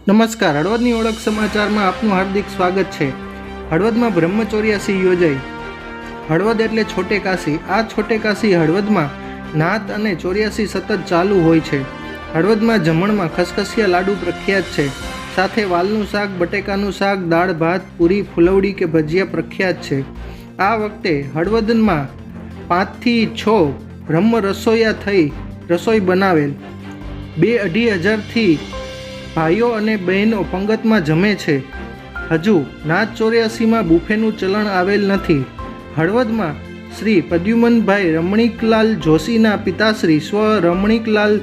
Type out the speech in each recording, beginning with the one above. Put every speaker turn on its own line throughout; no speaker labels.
નમસ્કાર, હળવદની ઓળખ સમાચારમાં આપનું હાર્દિક સ્વાગત છે। હળવદમાં બ્રહ્મચોર્યાસી યોજાઈ। હળવદ એટલે છોટે કાશી। આ છોટે કાશી હળવદમાં નાત અને ચોર્યાસી સતત ચાલુ હોય છે। હળવદમાં જમણમાં ખસખસિયા લાડુ પ્રખ્યાત છે, સાથે વાલનું શાક, બટેકાનું શાક, દાળ ભાત, પૂરી, ફુલવડી કે ભજીયા પ્રખ્યાત છે। આ વખતે હળવદમાં 5 થી 6 બ્રહ્મ રસોઈયા થઈ રસોઈ બનાવેલ। 2-2.5 હજારથી ભાઈઓ અને બહેનો પંગતમાં જમે છે। હજુ નાથ 84માં બુફેનું ચલણ આવેલ નથી। હળવદમાં શ્રી પ્રદ્યુમનભાઈ રમણીકલાલ જોશીના પિતાશ્રી સ્વ રમણીકલાલ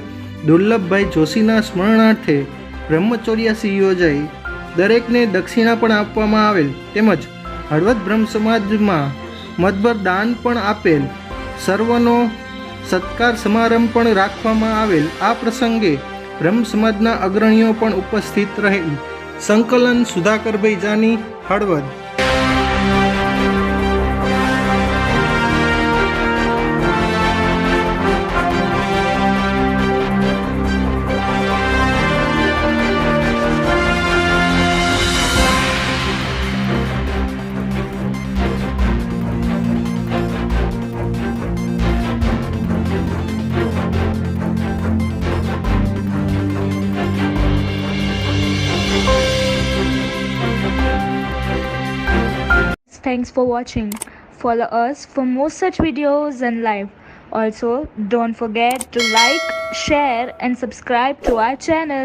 દુર્લભભાઈ જોશીના સ્મરણાર્થે બ્રહ્મચોર્યાસી યોજાઈ। દરેકને દક્ષિણા પણ આપવામાં આવેલ, તેમજ હળવદ બ્રહ્મ સમાજમાં મતભર દાન પણ આપેલ। સર્વનો સત્કાર સમારંભ પણ રાખવામાં આવેલ। આ પ્રસંગે બ્રહ્મ સમાજના અગ્રણીઓ પણ ઉપસ્થિત રહેલ। સંકલન Sudhakarbhai Jani, Halvad.
Thanks for watching. Follow us for more such videos and live. Also, don't forget to like, share and subscribe to our channel.